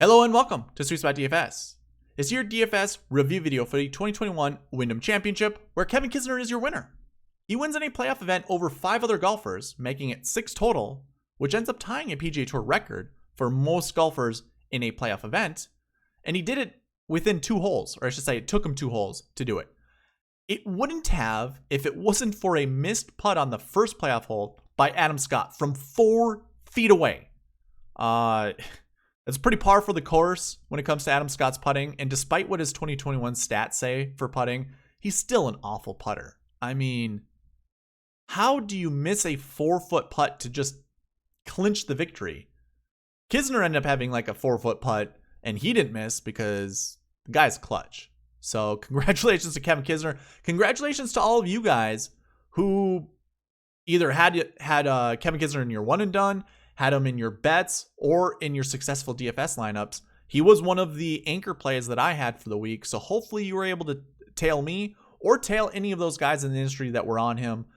Hello and welcome to SweetSpot DFS. It's your DFS review video for the 2021 Wyndham Championship, where Kevin Kisner is your winner. He wins in a playoff event over 5 other golfers, making it 6 total, which ends up tying a PGA Tour record for most golfers in a playoff event. And he did it within 2 holes, or I should say it took him 2 holes to do it. It wouldn't have if it wasn't for a missed putt on the first playoff hole by Adam Scott from 4 feet away. It's pretty par for the course when it comes to Adam Scott's putting, and despite what his 2021 stats say for putting, he's still an awful putter. I mean, how do you miss a 4-foot putt to just clinch the victory? Kisner ended up having like a 4-foot putt, and he didn't miss because the guy's clutch. So congratulations to Kevin Kisner. Congratulations to all of you guys who either had Kevin Kisner in your one and done, had him in your bets, or in your successful DFS lineups. He was one of the anchor plays that I had for the week, so hopefully you were able to tail me or tail any of those guys in the industry that were on him,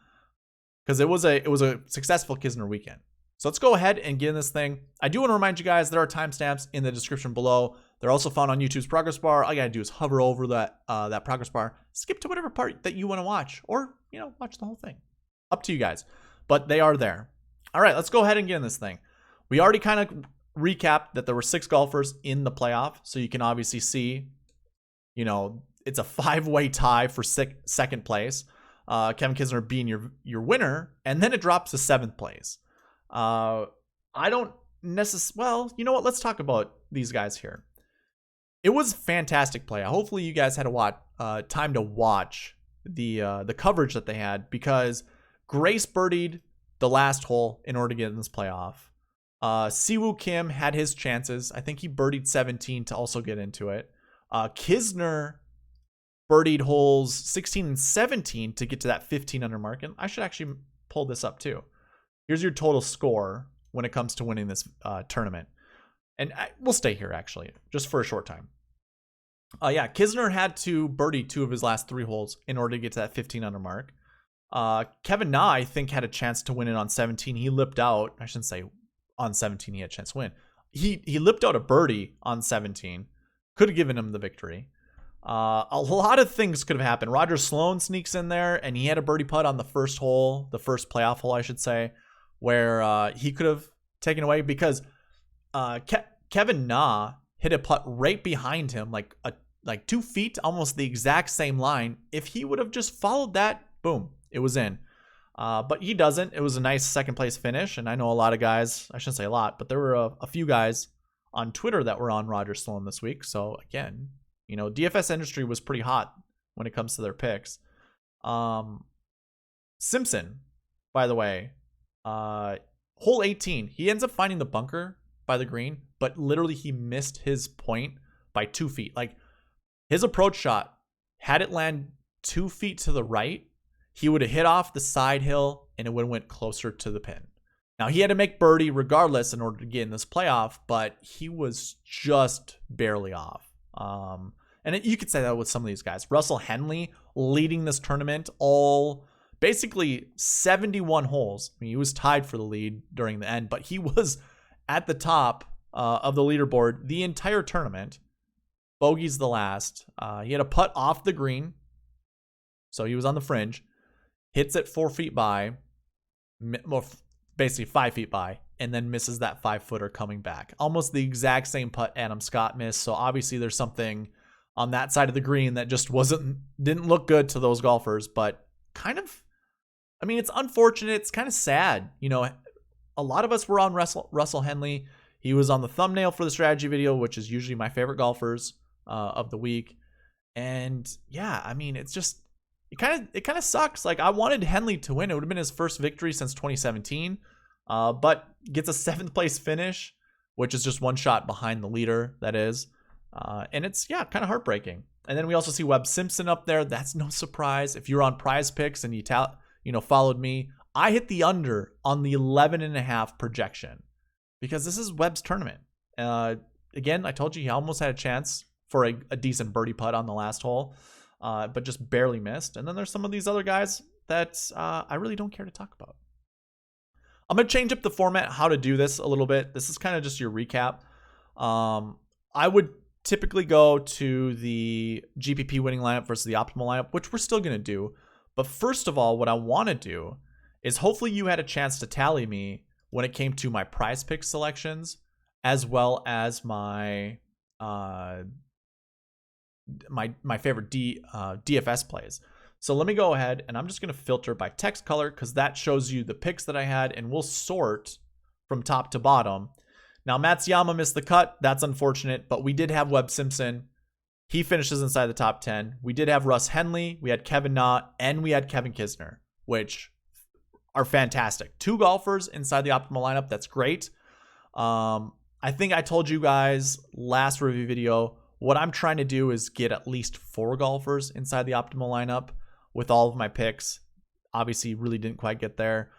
because it was a successful Kisner weekend. So let's go ahead and get in this thing. I do want to remind you guys there are timestamps in the description below. They're also found on YouTube's progress bar. All you gotta do is hover over that progress bar, skip to whatever part that you want to watch, or watch the whole thing. Up to you guys, but they are there. All right, let's go ahead and get in this thing. We already kind of recapped that there were 6 golfers in the playoff, so you can obviously see, it's a 5-way tie for second place. Kevin Kisner being your winner, and then it drops to 7th place. I don't necessarily. Well, you know what? Let's talk about these guys here. It was a fantastic play. Hopefully, you guys had time to watch the coverage that they had, because Grace birdied the last hole in order to get in this playoff. Siwoo Kim had his chances. I think he birdied 17 to also get into it. Kisner birdied holes 16 and 17 to get to that 15 under mark. And I should actually pull this up too. Here's your total score when it comes to winning this tournament. And we'll stay here actually, just for a short time. Kisner had to birdie 2 of his last 3 holes in order to get to that 15 under mark. Kevin Na, I think, had a chance to win it on 17. He lipped out. I shouldn't say on 17 he had a chance to win. He lipped out a birdie on 17. Could have given him the victory. A lot of things could have happened. Roger Sloan sneaks in there, and he had a birdie putt on the first hole, the first playoff hole, I should say, where he could have taken away, because Kevin Na hit a putt right behind him, like 2 feet, almost the exact same line. If he would have just followed that, boom, it was in. But he doesn't. It was a nice second place finish. And I know a lot of guys, I shouldn't say a lot, but there were a few guys on Twitter that were on Roger Sloan this week. So again, DFS industry was pretty hot when it comes to their picks. Simpson, by the way, hole 18, he ends up finding the bunker by the green, but literally he missed his point by 2 feet. Like, his approach shot, had it land 2 feet to the right, he would have hit off the side hill and it would have went closer to the pin. Now, he had to make birdie regardless in order to get in this playoff, but he was just barely off. You could say that with some of these guys. Russell Henley leading this tournament all basically 71 holes. I mean, he was tied for the lead during the end, but he was at the top of the leaderboard the entire tournament. Bogey's the last. He had a putt off the green, so he was on the fringe. Hits it 4 feet by, basically 5 feet by, and then misses that 5-footer coming back. Almost the exact same putt Adam Scott missed. So obviously there's something on that side of the green that just didn't look good to those golfers. But it's unfortunate. It's kind of sad. A lot of us were on Russell Henley. He was on the thumbnail for the strategy video, which is usually my favorite golfers of the week. And yeah, it's just, it kind of sucks. Like, I wanted Henley to win. It would have been his first victory since 2017, but gets a 7th place finish, which is just 1 shot behind the leader, that is. And it's, kind of heartbreaking. And then we also see Webb Simpson up there. That's no surprise. If you're on PrizePicks and you followed me, I hit the under on the 11.5 projection, because this is Webb's tournament. Again, I told you he almost had a chance for a decent birdie putt on the last hole, but just barely missed. And then there's some of these other guys that I really don't care to talk about. I'm going to change up the format, how to do this a little bit. This is kind of just your recap. I would typically go to the GPP winning lineup versus the optimal lineup, which we're still going to do. But first of all, what I want to do is hopefully you had a chance to tally me when it came to my PrizePicks selections, as well as my my favorite DFS plays. So let me go ahead and I'm just going to filter by text color because that shows you the picks that I had, and we'll sort from top to bottom. Now, Matsuyama missed the cut. That's unfortunate, but we did have Webb Simpson. He finishes inside the top 10. We did have Russ Henley. We had Kevin Na, and we had Kevin Kisner, which are fantastic. 2 golfers inside the optimal lineup. That's great. I think I told you guys last review video, what I'm trying to do is get at least 4 golfers inside the optimal lineup with all of my picks. Obviously, really didn't quite get there.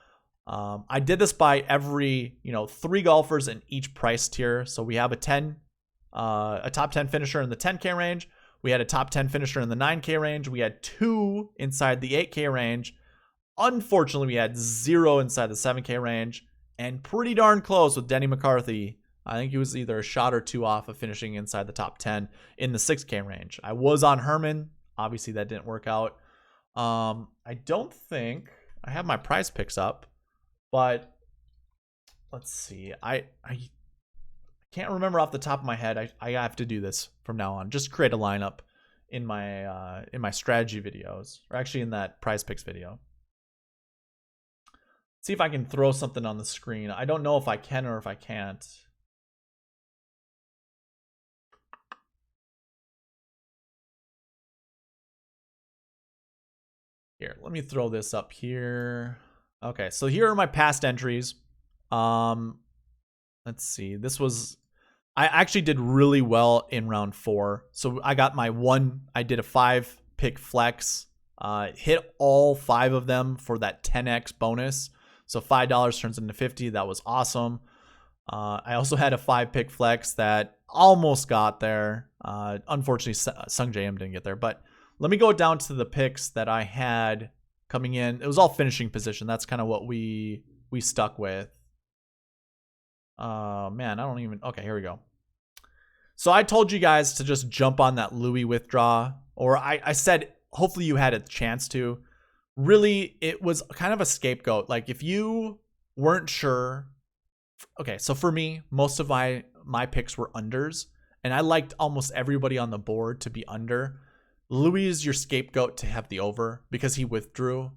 I did this by every, 3 golfers in each price tier. So we have a top 10 finisher in the 10K range. We had a top 10 finisher in the 9K range. We had 2 inside the 8K range. Unfortunately, we had 0 inside the 7K range, and pretty darn close with Denny McCarthy. I think he was either a shot or 2 off of finishing inside the top 10 in the 6K range. I was on Herman. Obviously, that didn't work out. I don't think I have my PrizePicks up, but let's see. I can't remember off the top of my head. I have to do this from now on. Just create a lineup in my strategy videos, or actually in that PrizePicks video. See if I can throw something on the screen. I don't know if I can or if I can't. Here, let me throw this up here. Okay, so here are my past entries. Let's see. I actually did really well in round 4. So I got I did a 5-pick flex. Hit all 5 of them for that 10x bonus. So $5 turns into $50. That was awesome. I also had a 5-pick flex that almost got there. Unfortunately, Sung J M didn't get there. But let me go down to the picks that I had coming in. It was all finishing position. That's kind of what we stuck with. Man, I don't even... Okay, here we go. So I told you guys to just jump on that Louis withdraw. Or I said, hopefully you had a chance to. Really, it was kind of a scapegoat. Like, if you weren't sure... Okay, so for me, most of my picks were unders. And I liked almost everybody on the board to be under. Louis is your scapegoat to have the over because he withdrew.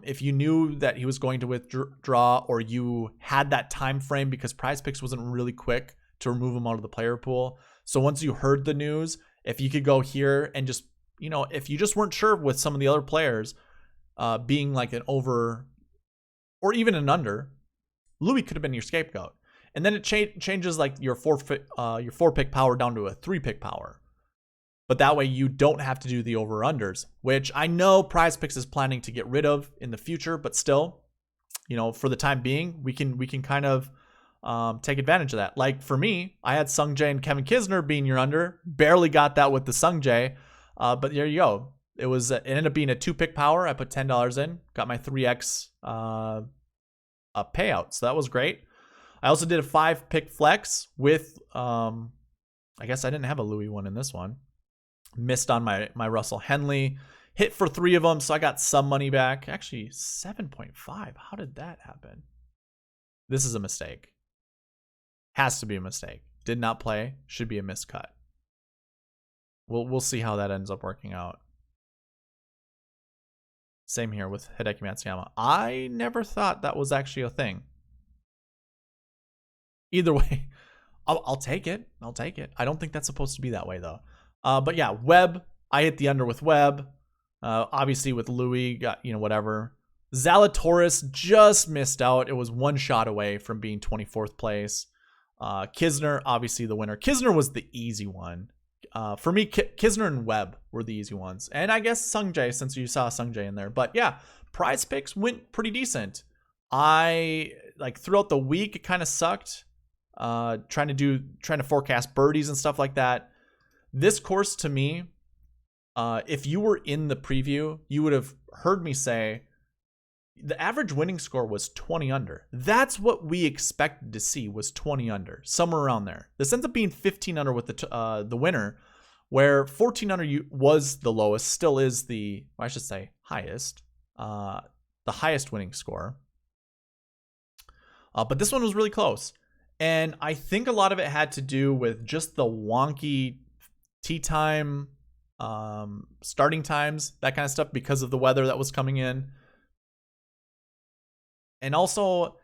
If you knew that he was going to withdraw, or you had that time frame, because PrizePicks wasn't really quick to remove him out of the player pool. So once you heard the news, if you could go here and just, if you just weren't sure with some of the other players being like an over or even an under, Louis could have been your scapegoat. And then it changes like your 4-pick power down to a 3-pick power. But that way you don't have to do the over-unders, which I know PrizePicks is planning to get rid of in the future, but still, for the time being, we can kind of take advantage of that. Like for me, I had Sung Jae and Kevin Kisner being your under. Barely got that with the Sung Jae, but there you go. It ended up being a 2-pick power. I put $10 in, got my 3x payout, so that was great. I also did a 5-pick flex with, I guess I didn't have a Louis one in this one. Missed on my Russell Henley. Hit for 3 of them, so I got some money back. Actually, 7.5. How did that happen? This is a mistake. Has to be a mistake. Did not play. Should be a miscut. We'll see how that ends up working out. Same here with Hideki Matsuyama. I never thought that was actually a thing. Either way, I'll take it. I'll take it. I don't think that's supposed to be that way, though. But yeah, Webb. I hit the under with Webb. Obviously, with Louis, got, whatever. Zalatoris just missed out. It was 1 shot away from being 24th place. Kisner, obviously the winner. Kisner was the easy one. For me, Kisner and Webb were the easy ones. And I guess Sung Jae, since you saw Sung Jae in there. But yeah, PrizePicks went pretty decent. Throughout the week, it kind of sucked. Trying to forecast birdies and stuff like that. This course, to me, if you were in the preview, you would have heard me say The average winning score was 20 under. That's what we expected to see, was 20 under, somewhere around there. This ends up being 15 under with the winner, where 14 under was the lowest, still is the, I should say, highest, the highest winning score. But this one was really close. And I think a lot of it had to do with just the wonky tee time, starting times, that kind of stuff, because of the weather that was coming in. And also,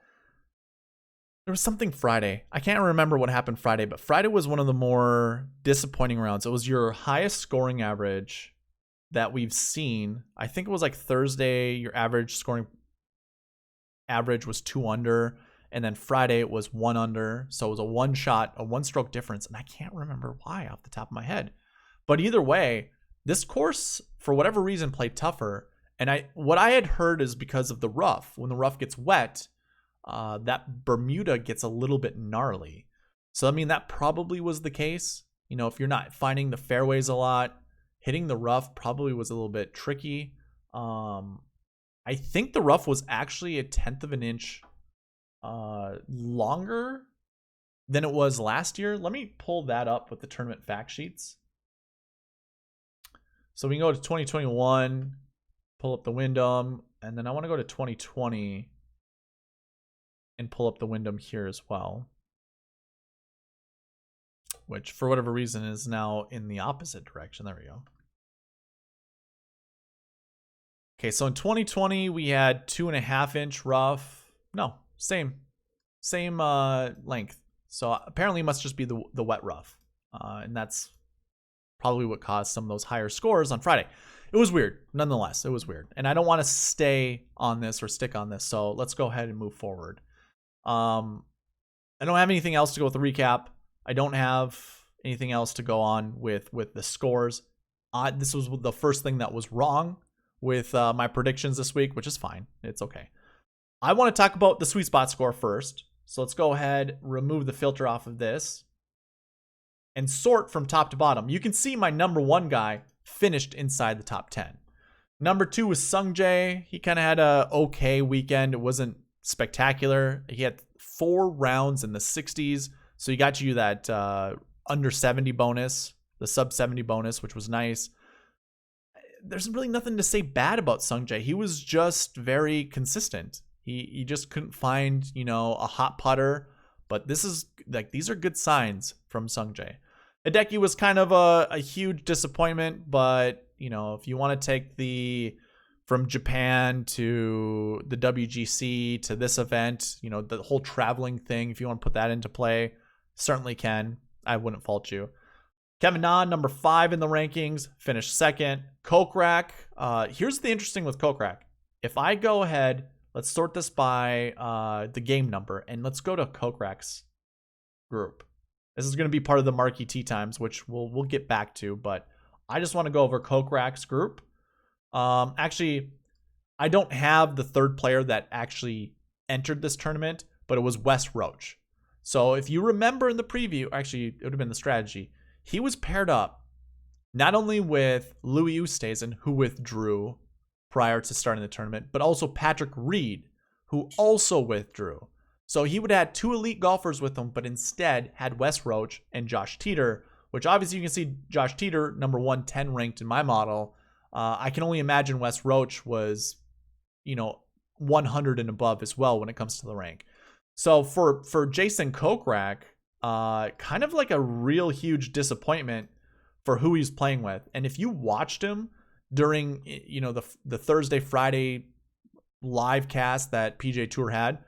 there was something Friday. I can't remember what happened Friday, but Friday was one of the more disappointing rounds. It was your highest scoring average that we've seen. I think it was like Thursday, your average scoring average was 2 under. And then Friday it was 1 under. So it was a one stroke difference. And I can't remember why off the top of my head. But either way, this course, for whatever reason, played tougher. And what I had heard is because of the rough. When the rough gets wet, that Bermuda gets a little bit gnarly. So, I mean, that probably was the case. You know, if you're not finding the fairways a lot, hitting the rough probably was a little bit tricky. I think the rough was actually 1/10 of an inch longer than it was last year. Let me pull that up with the tournament fact sheets. So we can go to 2021, pull up the Wyndham, and then I want to go to 2020 and pull up the Wyndham here as well, which for whatever reason is now in the opposite direction. There we go. Okay, so in 2020 we had 2.5 inch rough. No, same length. So apparently it must just be the wet rough, and that's probably what caused some of those higher scores on Friday. It was weird, nonetheless. It was weird, and I don't want to stay on this or stick on this. So let's go ahead and move forward. I don't have anything else to go with the recap. I don't have anything else to go on with the scores. This was the first thing that was wrong with my predictions this week, which is fine. It's okay. I want to talk about the SweetSpot score first. So let's go ahead, remove the filter off of this, and sort from top to bottom. You can see my number 1 guy finished inside the top 10. Number 2 was Sungjae. He kind of had a okay weekend. It wasn't spectacular. He had 4 rounds in the 60s. So you got you that under 70 bonus, the sub 70 bonus, which was nice. There's really nothing to say bad about Sungjae. He was just very consistent. He just couldn't find, a hot putter. But these are good signs from Sungjae. Hideki was kind of a huge disappointment, but if you want to take from Japan to the WGC to this event, the whole traveling thing, if you want to put that into play, certainly can. I wouldn't fault you. Kevin Na, number 5 in the rankings, finished 2nd. Kokrak, here's the interesting with Kokrak. If I go ahead, let's sort this by the game number, and let's go to Kokrak's group. This is going to be part of the Marquee Tee Times, which we'll get back to, but I just want to go over Kokrak's group. Actually, I don't have the third player that actually entered this tournament, but it was Wes Roach. So if you remember in the preview, actually, it would have been the strategy. He was paired up not only with Louis Oosthuizen, who withdrew prior to starting the tournament, but also Patrick Reed, who also withdrew. So he would have had 2 elite golfers with him, but instead had Wes Roach and Josh Teeter, which obviously you can see Josh Teeter, number 110 ranked in my model. I can only imagine Wes Roach was, 100 and above as well when it comes to the rank. So for Jason Kokrak, kind of like a real huge disappointment for who he's playing with. And if you watched him during, the Thursday, Friday live cast that PGA Tour had,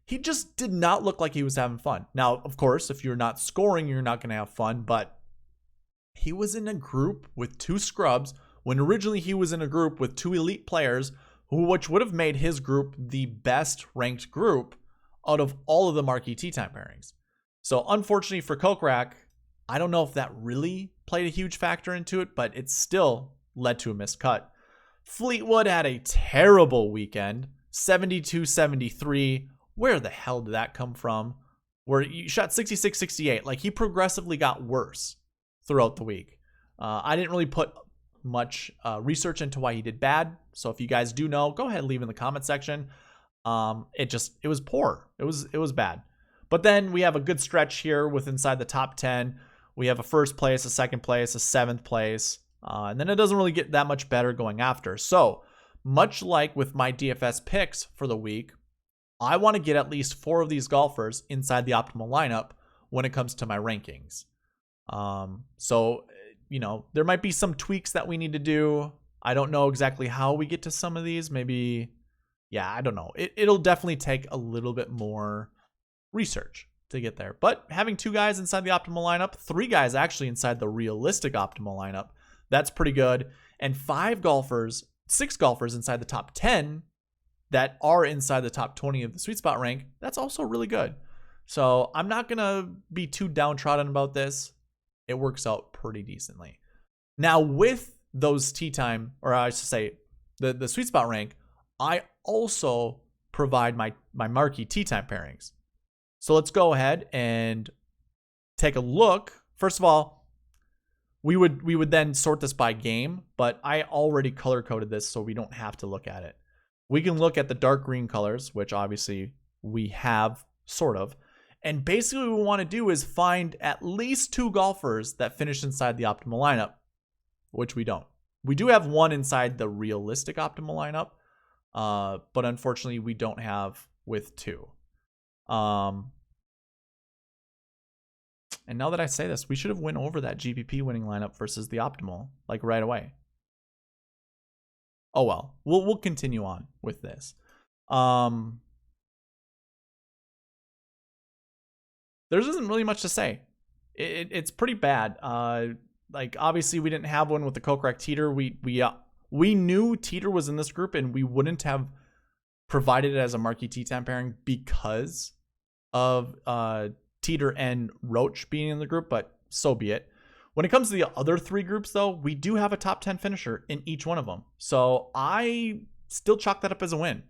he just did not look like he was having fun. Now, of course, if you're not scoring, you're not going to have fun, but he was in a group with 2 scrubs when originally he was in a group with 2 elite players, which would have made his group the best ranked group out of all of the Marquee Tee Time pairings. So unfortunately for Kokrak, I don't know if that really played a huge factor into it, but it still led to a missed cut. Fleetwood had a terrible weekend, 72-73. Where the hell did that come from? Where you shot 66-68. Like, he progressively got worse throughout the week. I didn't really put much research into why he did bad. So if you guys do know, go ahead and leave in the comment section. It was poor. It was bad. But then we have a good stretch here with inside the top 10. We have a first place, a second place, a seventh place. And then it doesn't really get that much better going after. So much like with my DFS picks for the week, I want to get at least 4 of these golfers inside the optimal lineup when it comes to my rankings. So, there might be some tweaks that we need to do. I don't know exactly how we get to some of these. Maybe, I don't know. It'll definitely take a little bit more research to get there. But having 2 guys inside the optimal lineup, 3 guys actually inside the realistic optimal lineup, that's pretty good. And 6 golfers inside the top 10 that are inside the top 20 of the sweet spot rank, that's also really good. So I'm not going to be too downtrodden about this. It works out pretty decently. Now with those tee time, or I should say the sweet spot rank, I also provide my marquee tee time pairings. So let's go ahead and take a look. First of all, we would then sort this by game, but I already color coded this so we don't have to look at it. We can look at the dark green colors, which obviously we have sort of. And basically what we want to do is find at least 2 golfers that finish inside the optimal lineup, which we don't. We do have 1 inside the realistic optimal lineup, but unfortunately we don't have with 2. And now that I say this, we should have went over that GPP winning lineup versus the optimal, like right away. Oh well, we'll continue on with this. There isn't really much to say. It's pretty bad. Like obviously we didn't have one with the Kokrak Teeter. We knew Teeter was in this group and we wouldn't have provided it as a marquee tee time pairing because of Teeter and Roach being in the group, but so be it. When it comes to the other 3 groups, though, we do have a top 10 finisher in each one of them. So I still chalk that up as a win.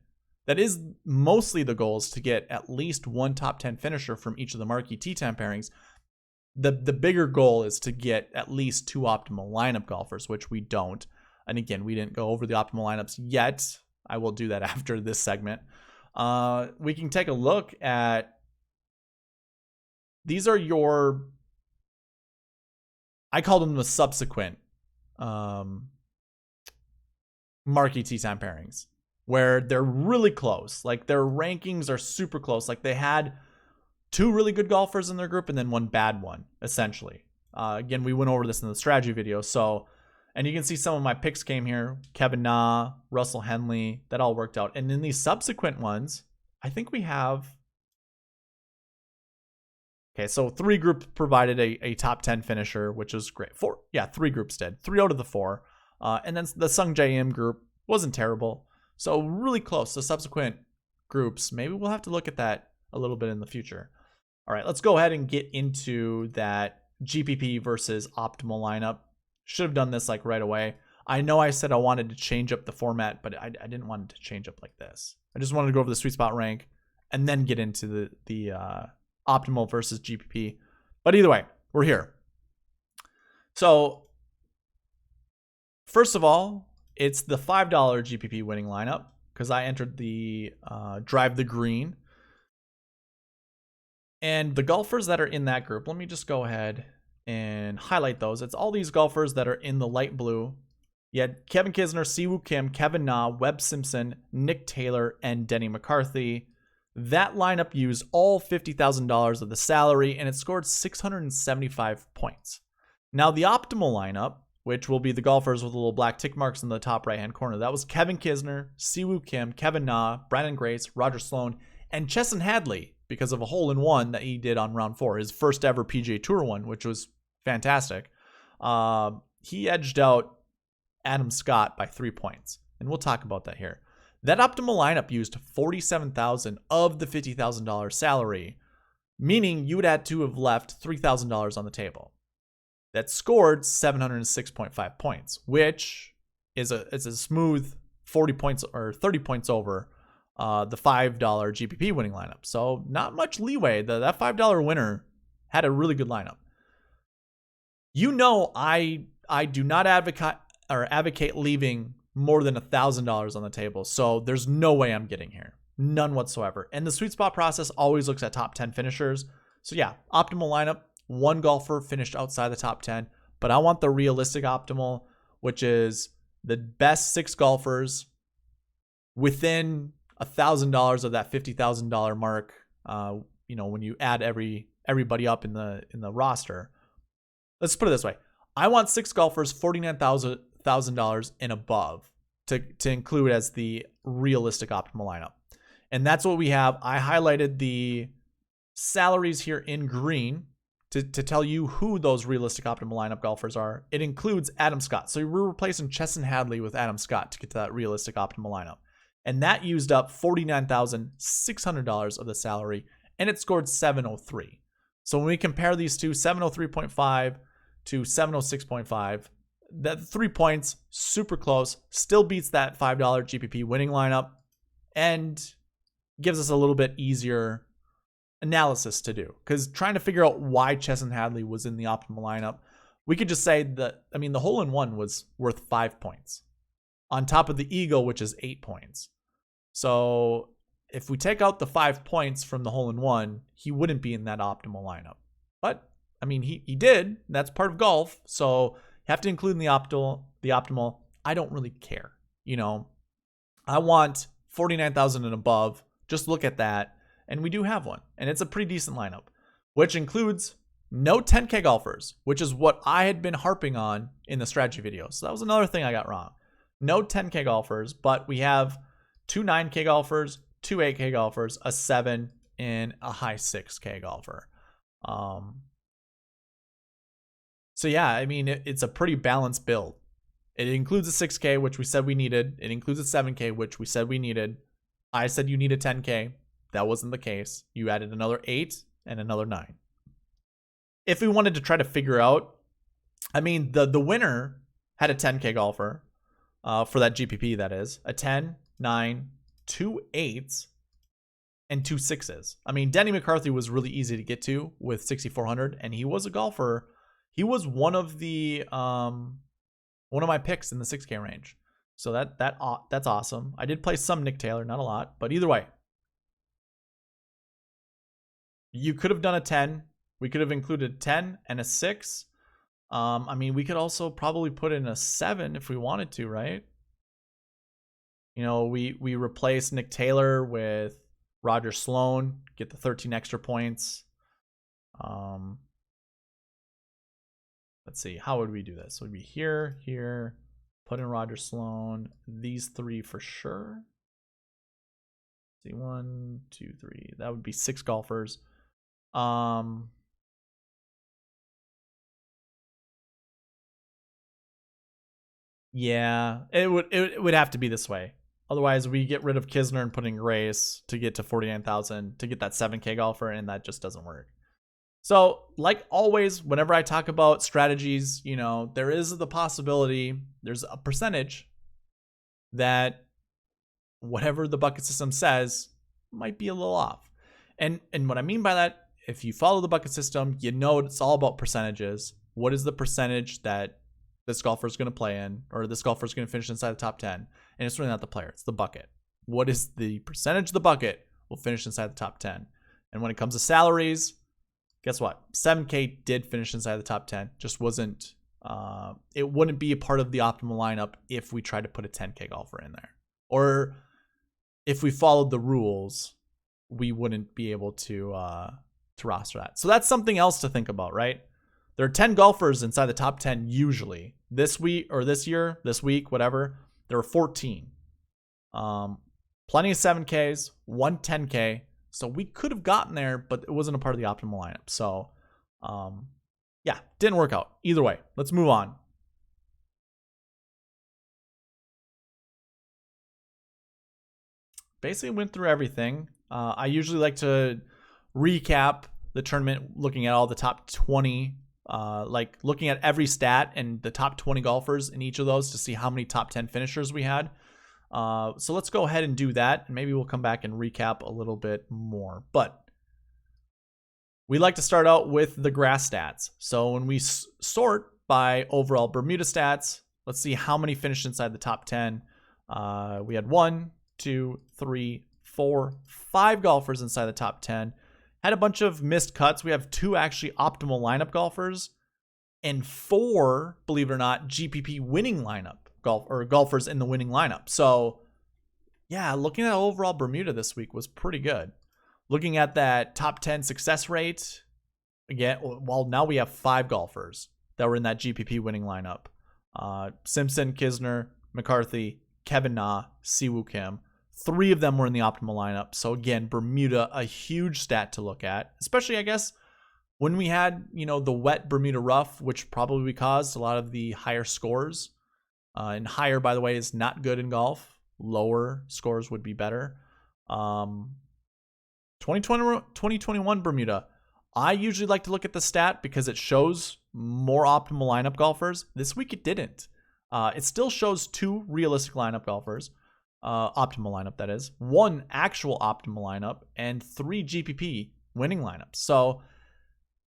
That is mostly the goal, is to get at least 1 top 10 finisher from each of the marquee tee time pairings. The bigger goal is to get at least 2 optimal lineup golfers, which we don't. And again, we didn't go over the optimal lineups yet. I will do that after this segment. We can take a look at, these are your, I call them the subsequent marquee tee time pairings, where they're really close. Like their rankings are super close. Like they had 2 really good golfers in their group and then 1 bad one, essentially. Again, we went over this in the strategy video. So, and you can see some of my picks came here. Kevin Na, Russell Henley, that all worked out. And in these subsequent ones, I think we have, okay, so 3 groups provided a top 10 finisher, which was great. 3 groups did. 3 out of the 4. And then the Sung J M group wasn't terrible. So really close. The subsequent groups, maybe we'll have to look at that a little bit in the future. All right, let's go ahead and get into that GPP versus optimal lineup. Should have done this like right away. I know I said I wanted to change up the format, but I didn't want it to change up like this. I just wanted to go over the sweet spot rank and then get into the optimal versus GPP. But either way, we're here. So first of all, it's the $5 GPP winning lineup because I entered the Drive the Green. And the golfers that are in that group, let me just go ahead and highlight those. It's all these golfers that are in the light blue. You had Kevin Kisner, Siwoo Kim, Kevin Na, Webb Simpson, Nick Taylor, and Denny McCarthy. That lineup used all $50,000 of the salary, and it scored 675 points. Now, the optimal lineup, which will be the golfers with the little black tick marks in the top right-hand corner, that was Kevin Kisner, Siwoo Kim, Kevin Na, Brandon Grace, Roger Sloan, and Chesson Hadley, because of a hole-in-one that he did on round 4, his first ever PGA Tour one, which was fantastic. He edged out Adam Scott by 3 points, and we'll talk about that here. That optimal lineup used $47,000 of the $50,000 salary, meaning you would have to have left $3,000 on the table. That scored 706.5 points, which is a smooth 40 points or 30 points over the $5 GPP winning lineup. So not much leeway. That $5 winner had a really good lineup. You know, I do not or advocate leaving more than $1,000 on the table. So there's no way I'm getting here. None whatsoever. And the sweet spot process always looks at top 10 finishers. So yeah, optimal lineup, one golfer finished outside the top 10, but I want the realistic optimal, which is the best 6 golfers within $1,000 of that $50,000 mark. When you add everybody up in the roster. Let's put it this way. I want 6 golfers, $49,000 and above to include as the realistic optimal lineup. And that's what we have. I highlighted the salaries here in green to tell you who those realistic optimal lineup golfers are. It includes Adam Scott. So we're replacing Chesson Hadley with Adam Scott to get to that realistic optimal lineup. And that used up $49,600 of the salary, and it scored 703. So when we compare these two, 703.5 to 706.5, that 3 points, super close, still beats that $5 GPP winning lineup, and gives us a little bit easier analysis to do. Because trying to figure out why Chesson Hadley was in the optimal lineup, we could just say that, the hole-in-one was worth 5 points on top of the eagle, which is 8 points. So if we take out the 5 points from the hole-in-one, he wouldn't be in that optimal lineup. But, he did. That's part of golf. So you have to include in the optimal. I don't really care. I want 49,000 and above. Just look at that. And we do have one. And it's a pretty decent lineup, which includes no 10K golfers, which is what I had been harping on in the strategy video. So that was another thing I got wrong. No 10K golfers, but we have 2 9K golfers, 2 8K golfers, a 7, and a high 6K golfer. So yeah, it's a pretty balanced build. It includes a 6K, which we said we needed. It includes a 7K, which we said we needed. I said you need a 10K. That wasn't the case. You added another 8 and another 9. If we wanted to try to figure out, the winner had a 10K golfer for that GPP, that is. A 10, 9, 2 8s, and 2 6s. Denny McCarthy was really easy to get to with 6,400, and he was a golfer. He was one of my picks in the 6K range. So that's awesome. I did play some Nick Taylor, not a lot, but either way, you could have done a 10. We could have included a 10 and a 6. We could also probably put in a 7 if we wanted to, right? We replace Nick Taylor with Roger Sloan, get the 13 extra points. Let's see, how would we do this? Would be here, put in Roger Sloan, these 3 for sure. See, 1, 2, 3. That would be 6 golfers. Yeah, it would have to be this way. Otherwise, we get rid of Kisner and put in Grace to get to 49,000 to get that 7K golfer, and that just doesn't work. So, like always, whenever I talk about strategies, there is the possibility, there's a percentage that whatever the bucket system says might be a little off. And what I mean by that, if you follow the bucket system, it's all about percentages. What is the percentage that this golfer is going to play in, or this golfer is going to finish inside the top 10? And it's really not the player, it's the bucket. What is the percentage of the bucket will finish inside the top 10? And when it comes to salaries, guess what? 7K did finish inside the top 10. Just wasn't, it wouldn't be a part of the optimal lineup if we tried to put a 10K golfer in there. Or if we followed the rules, we wouldn't be able to roster that. So that's something else to think about, right? There are 10 golfers inside the top 10 usually. This week, whatever, there are 14. Plenty of 7Ks, 1 10K. So we could have gotten there, but it wasn't a part of the optimal lineup. So, yeah, didn't work out. Either way, let's move on. Basically went through everything. I usually like to recap the tournament looking at all the top 20, like looking at every stat and the top 20 golfers in each of those to see how many top 10 finishers we had. So let's go ahead and do that, and maybe we'll come back and recap a little bit more. But we like to start out with the grass stats. So when we sort by overall Bermuda stats, Let's see how many finished inside the top 10. We had 1, 2, 3, 4, 5 golfers inside the top 10. Had a bunch of missed cuts. We have 2 actually optimal lineup golfers and 4, believe it or not, GPP winning lineup golfers in the winning lineup. So yeah, looking at overall Bermuda this week was pretty good. Looking at that top 10 success rate, again, well, now we have 5 golfers that were in that GPP winning lineup. Simpson, Kisner, McCarthy, Kevin Na, Siwoo Kim. 3 of them were in the optimal lineup. So again, Bermuda, a huge stat to look at, especially I guess when we had, the wet Bermuda rough, which probably caused a lot of the higher scores. And higher, by the way, is not good in golf. Lower scores would be better. 2021 Bermuda. I usually like to look at the stat because it shows more optimal lineup golfers. This week it didn't. It still shows 2 realistic lineup golfers. Optimal lineup, that is. 1 actual optimal lineup and 3 GPP winning lineups. So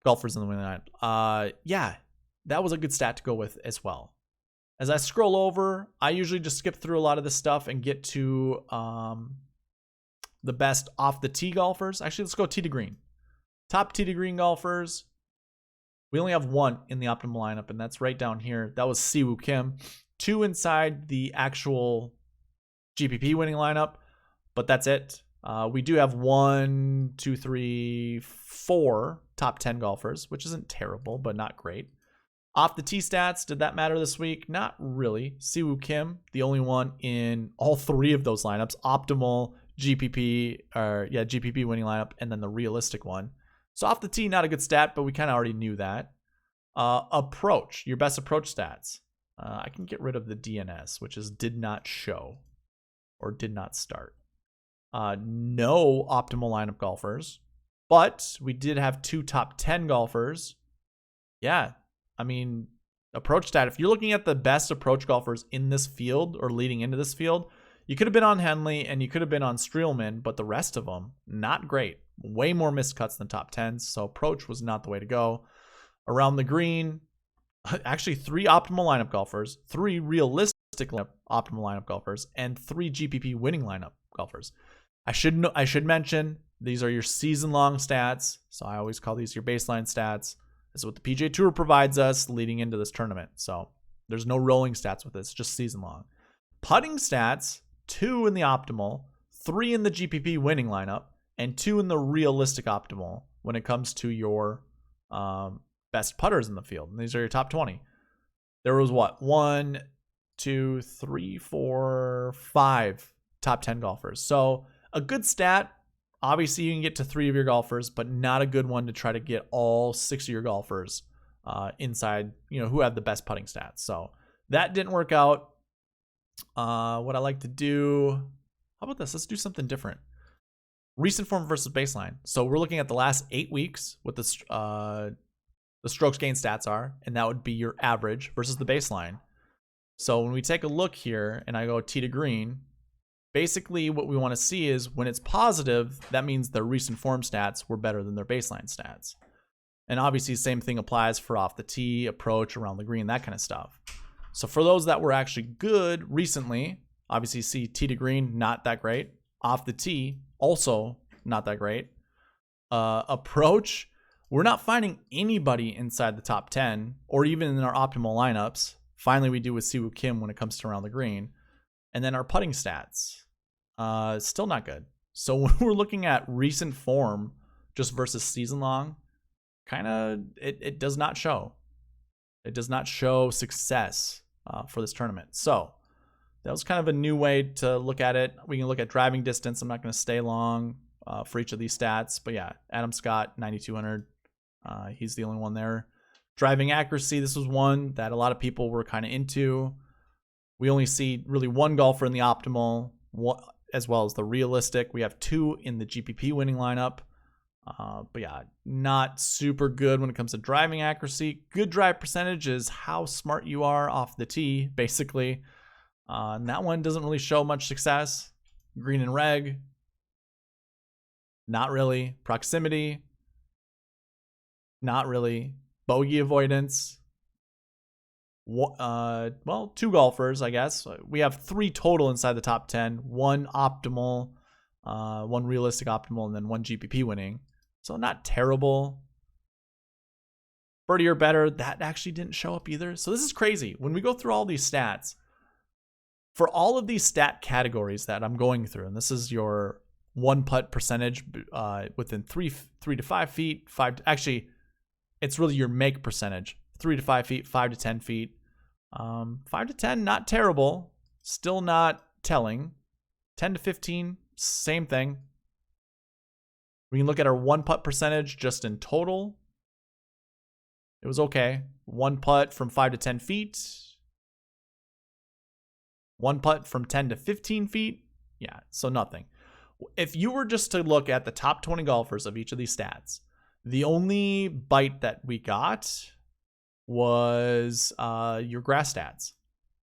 golfers in the winning lineup. Yeah, that was a good stat to go with as well. As I scroll over, I usually just skip through a lot of this stuff and get to the best off the tee golfers. Actually, let's go tee to green. Top tee to green golfers. We only have 1 in the optimal lineup, and that's right down here. That was Siwoo Kim. 2 inside the actual GPP winning lineup, but that's it. We do have 1, 2, 3, 4 top 10 golfers, which isn't terrible, but not great. Off the tee stats, did that matter this week? Not really. Siwoo Kim, the only one in all 3 of those lineups. Optimal, GPP winning lineup, and then the realistic one. So off the tee, not a good stat, but we kind of already knew that. Approach, your best approach stats. I can get rid of the DNS, which is did not show or did not start. No optimal lineup golfers, but we did have 2 top 10 golfers. Yeah, I mean, approach stat. If you're looking at the best approach golfers in this field or leading into this field, you could have been on Henley and you could have been on Streelman, but the rest of them, not great. Way more missed cuts than top 10s, so approach was not the way to go. Around the green, actually 3 optimal lineup golfers, 3 realistic optimal lineup golfers, and 3 GPP winning lineup golfers. I should mention these are your season-long stats, so I always call these your baseline stats. This is what the PGA Tour provides us leading into this tournament. So there's no rolling stats with this, just season-long. Putting stats, 2 in the optimal, 3 in the GPP winning lineup, and 2 in the realistic optimal when it comes to your best putters in the field. And these are your top 20. There was 1, 2, 3, 4, 5 top 10 golfers. So a good stat. Obviously, you can get to 3 of your golfers, but not a good one to try to get all 6 of your golfers inside, who have the best putting stats. So that didn't work out. What I like to do, how about this? Let's do something different. Recent form versus baseline. So we're looking at the last 8 weeks, what the strokes gained stats are, and that would be your average versus the baseline. So when we take a look here and I go tee to green, basically what we want to see is when it's positive, that means their recent form stats were better than their baseline stats. And obviously the same thing applies for off the tee, approach, around the green, that kind of stuff. So for those that were actually good recently, obviously see tee to green, not that great. Off the tee, also not that great. Approach, we're not finding anybody inside the top 10 or even in our optimal lineups. Finally, we do with Siwoo Kim when it comes to around the green. And then our putting stats, still not good. So when we're looking at recent form just versus season long, it does not show. It does not show success for this tournament. So that was kind of a new way to look at it. We can look at driving distance. I'm not going to stay long for each of these stats. But yeah, Adam Scott, 9,200. He's the only one there. Driving accuracy, this was one that a lot of people were kind of into. We only see really 1 golfer in the optimal, as well as the realistic. We have 2 in the GPP winning lineup. But yeah, not super good when it comes to driving accuracy. Good drive percentage is how smart you are off the tee, basically. And that one doesn't really show much success. Green and reg, not really. Proximity, not really. Bogey avoidance, well, 2 golfers, I guess. We have 3 total inside the top 10, 1 optimal, 1 realistic optimal, and then 1 GPP winning. So not terrible. Birdie or better, that actually didn't show up either. So this is crazy. When we go through all these stats, for all of these stat categories that I'm going through, and this is your 1 putt percentage within 3 to 5 feet, actually, it's really your make percentage, 3 to 5 feet, 5 to 10 feet. 5 to 10, not terrible. Still not telling. 10 to 15, same thing. We can look at our 1 putt percentage just in total. It was okay. 1 putt from 5 to 10 feet. 1 putt from 10 to 15 feet. Yeah, so nothing. If you were just to look at the top 20 golfers of each of these stats, the only bite that we got was your grass stats.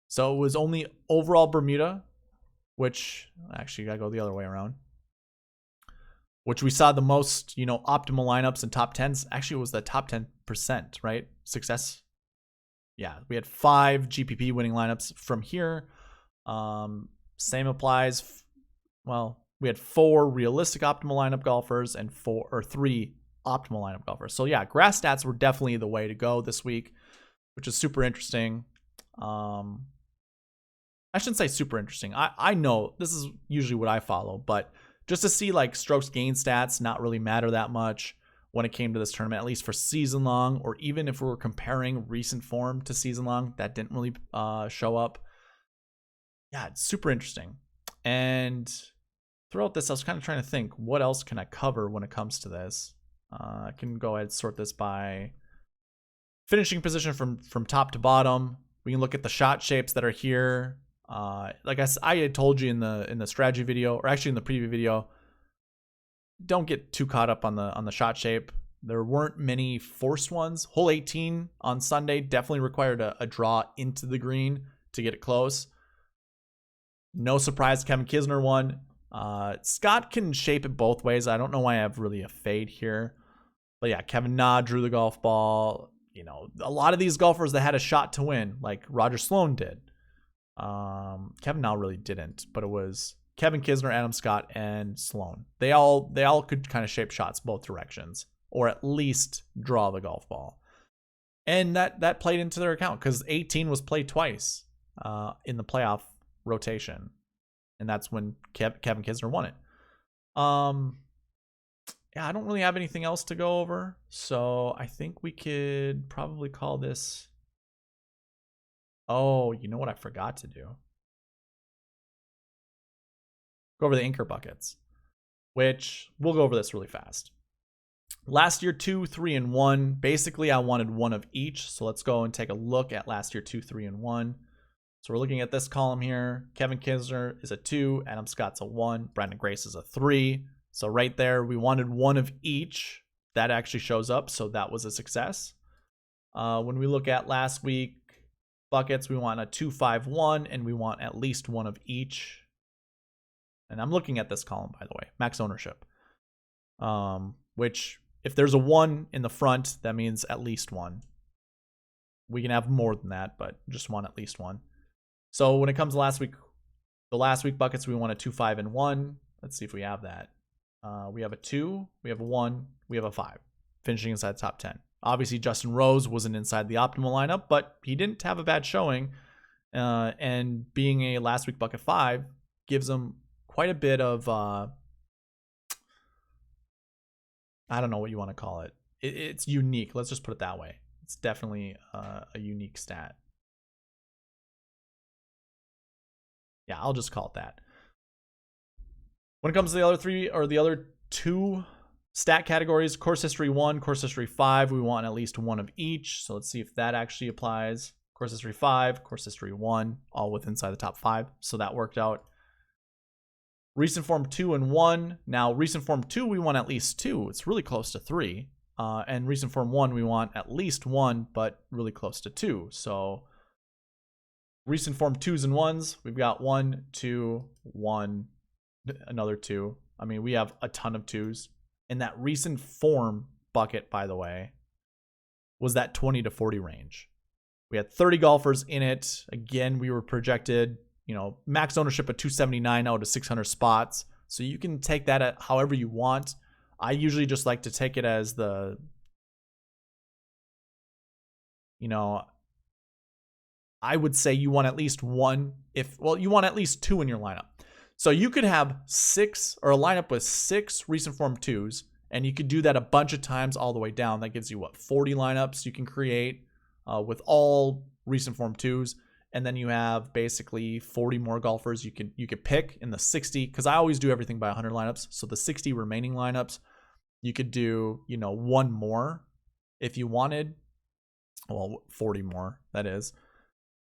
So it was only overall Bermuda, which actually got to go the other way around, which we saw the most, optimal lineups and top 10s. Actually, it was the top 10%, right? Success. Yeah, we had 5 GPP winning lineups from here. Same applies. Well, we had 4 realistic optimal lineup golfers and 3 optimal lineup golfers. So yeah, grass stats were definitely the way to go this week, which is super interesting. I shouldn't say super interesting. I know this is usually what I follow, but just to see like strokes gain stats not really matter that much when it came to this tournament, at least for season long, or even if we were comparing recent form to season long, that didn't really show up. Yeah, it's super interesting. And throughout this, I was kind of trying to think, what else can I cover when it comes to this? I can go ahead and sort this by finishing position from top to bottom. We can look at the shot shapes that are here. Like I had told you in the strategy video, or actually in the preview video, don't get too caught up on the shot shape. There weren't many forced ones. Hole 18 on Sunday definitely required a draw into the green to get it close. No surprise, Kevin Kisner won. Scott can shape it both ways. I don't know why I have really a fade here. But yeah, Kevin Na drew the golf ball. A lot of these golfers that had a shot to win, like Roger Sloan did. Kevin Na really didn't, but it was Kevin Kisner, Adam Scott, and Sloan. They all could kind of shape shots both directions, or at least draw the golf ball. And that played into their account because 18 was played twice in the playoff rotation. And that's when Kevin Kisner won it. Yeah, I don't really have anything else to go over. So I think we could probably call this. Oh, you know what I forgot to do? Go over the anchor buckets, which we'll go over this really fast. Last year, 2, 3, and 1. Basically, I wanted one of each. So let's go and take a look at last year, 2, 3, and 1. So we're looking at this column here. Kevin Kisner is a 2. Adam Scott's a 1. Brandon Grace is a 3. So right there, we wanted one of each. That actually shows up. So that was a success. When we look at last week buckets, we want a 2, 5, 1, and we want at least one of each. And I'm looking at this column, by the way, max ownership. Which if there's a 1 in the front, that means at least 1. We can have more than that, but just want at least 1. So when it comes to the last week buckets, we want a 2, 5, and 1. Let's see if we have that. We have a 2, we have a 1, we have a 5, finishing inside the top 10. Obviously, Justin Rose wasn't inside the optimal lineup, but he didn't have a bad showing. And being a last week bucket 5 gives him quite a bit of, I don't know what you want to call it. It's unique. Let's just put it that way. It's definitely a unique stat. Yeah, I'll just call it that. When it comes to the other 3 or the other 2 stat categories, course history 1, course history 5, we want at least one of each. So let's see if that actually applies. Course history 5, course history 1, all within inside the top 5. So that worked out. Recent form 2 and 1. Now recent form 2, we want at least 2. It's really close to 3. And recent form 1, we want at least 1, but really close to 2. So recent form 2s and 1s, we've got 1, 2, 1, another 2. I mean, we have a ton of 2s. And that recent form bucket, by the way, was that 20 to 40 range. We had 30 golfers in it. Again, we were projected, max ownership of 279 out of 600 spots. So you can take that at however you want. I usually just like to take it as the, I would say you want at least one, you want at least two in your lineup. So you could have six, or a lineup with 6 recent form 2s, and you could do that a bunch of times all the way down. That gives you 40 lineups you can create with all recent form 2s. And then you have basically 40 more golfers you could pick in the 60, because I always do everything by 100 lineups. So the 60 remaining lineups, you could do, one more if you wanted. Well, 40 more, that is.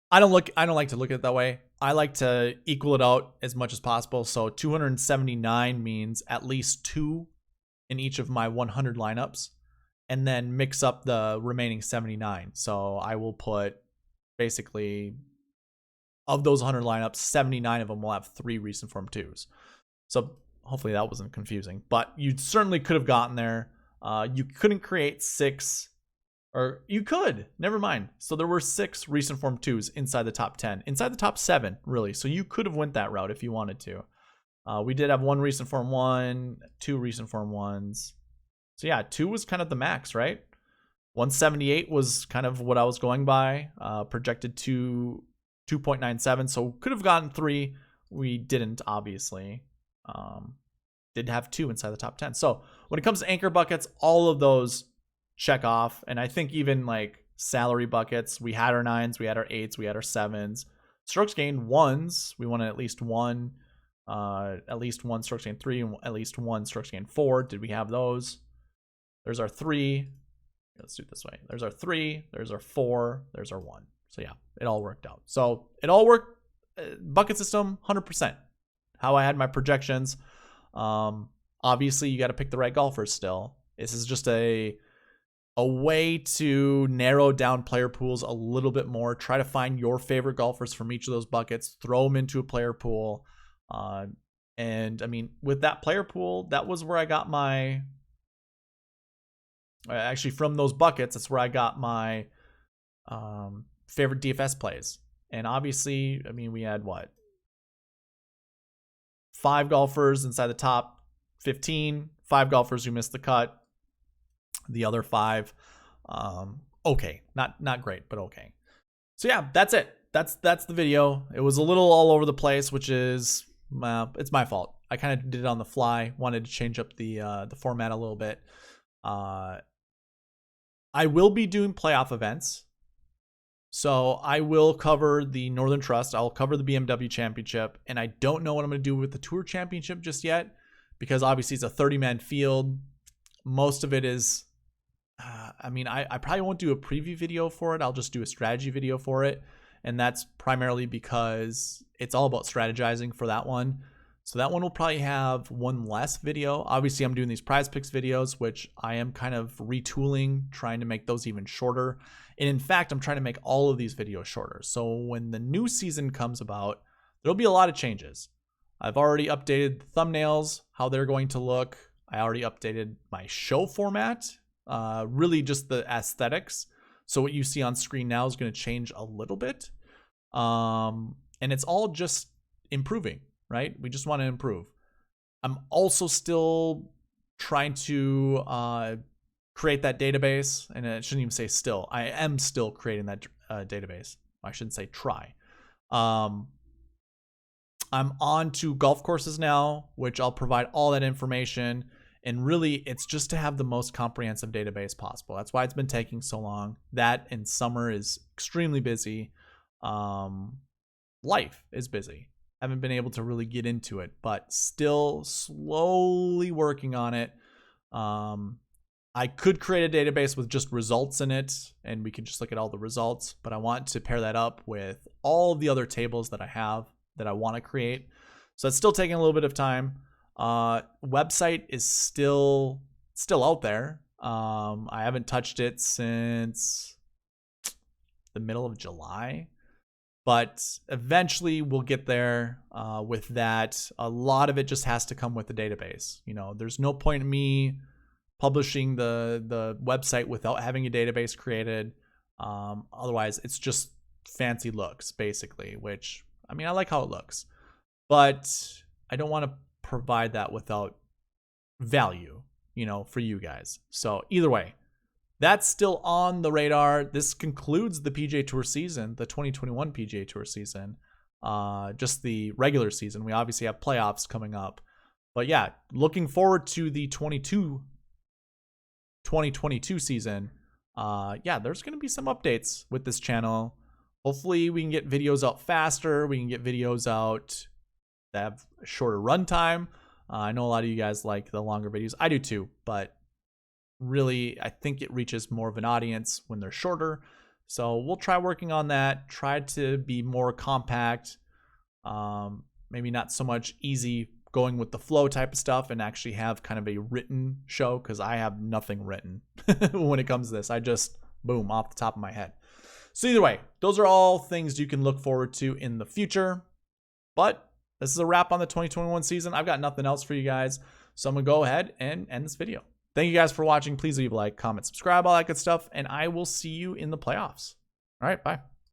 I don't like to look at it that way. I like to equal it out as much as possible. So 279 means at least 2 in each of my 100 lineups, and then mix up the remaining 79. So I will put basically, of those 100 lineups, 79 of them will have 3 recent form 2s. So hopefully that wasn't confusing, but you certainly could have gotten there. You couldn't create 6. Or you could, never mind. So there were 6 recent form 2s inside the top 10, inside the top 7, really. So you could have went that route if you wanted to. We did have 1 recent form 1, 2 recent form 1s. So yeah, 2 was kind of the max, right? 178 was kind of what I was going by. Projected to 2.97, so could have gotten 3. We didn't, obviously. Did have 2 inside the top 10. So when it comes to anchor buckets, all of those check off. And I think even like salary buckets, we had our 9s, we had our 8s, we had our 7s. Strokes gained 1s, we wanted at least 1 strokes gained 3, and at least 1 strokes gained 4. Did we have those? There's our 3. Let's do it this way. There's our 3, there's our 4, there's our 1. So yeah, it all worked out. So it all worked. Bucket system, 100%. How I had my projections. Obviously, you got to pick the right golfers still. This is just a way to narrow down player pools a little bit more. Try to find your favorite golfers from each of those buckets. Throw them into a player pool. And I mean, with that player pool, that was where I got my... Actually, from those buckets, that's where I got my favorite DFS plays. And obviously, I mean, we had 5 golfers inside the top 15, 5 golfers who missed the cut. The other 5, okay, not great, but okay. So yeah, that's it. That's the video. It was a little all over the place, which is it's my fault. I kind of did it on the fly. Wanted to change up the format a little bit. I will be doing playoff events. So I will cover the Northern Trust. I'll cover the BMW Championship, and I don't know what I'm going to do with the Tour Championship just yet, because obviously it's a 30-man field. Most of it is, I probably won't do a preview video for it. I'll just do a strategy video for it. And that's primarily because it's all about strategizing for that one. So that one will probably have one less video. Obviously, I'm doing these PrizePicks videos, which I am kind of retooling, trying to make those even shorter. And in fact, I'm trying to make all of these videos shorter. So when the new season comes about, there'll be a lot of changes. I've already updated the thumbnails, how they're going to look. I already updated my show format, really just the aesthetics. So what you see on screen now is going to change a little bit. And it's all just improving, right? We just want to improve. I'm also still trying to create that database, and I shouldn't even say still. I am still creating that database. I shouldn't say try. I'm on to golf courses now, which I'll provide all that information. And really, it's just to have the most comprehensive database possible. That's why it's been taking so long. That and summer is extremely busy. Life is busy. Haven't been able to really get into it, but still slowly working on it. I could create a database with just results in it, and we could just look at all the results, but I want to pair that up with all of the other tables that I have that I want to create. So it's still taking a little bit of time. Website is still out there. I haven't touched it since the middle of July, but eventually we'll get there. With that, a lot of it just has to come with the database. There's no point in me publishing the website without having a database created. Otherwise, it's just fancy looks, basically, which, I mean, I like how it looks. But I don't want to provide that without value, for you guys. So either way, that's still on the radar. This concludes the PGA Tour season, the 2021 PGA Tour season, just the regular season. We obviously have playoffs coming up. But yeah, looking forward to the 2022 season. Yeah, there's going to be some updates with this channel. Hopefully we can get videos out faster. We can get videos out that have a shorter runtime. I know a lot of you guys like the longer videos. I do too, but really, I think it reaches more of an audience when they're shorter. So we'll try working on that. Try to be more compact. Maybe not so much easy going with the flow type of stuff, and actually have kind of a written show, because I have nothing written when it comes to this. I just, boom, off the top of my head. So either way, those are all things you can look forward to in the future. But this is a wrap on the 2021 season. I've got nothing else for you guys. So I'm going to go ahead and end this video. Thank you guys for watching. Please leave a like, comment, subscribe, all that good stuff. And I will see you in the playoffs. All right, bye.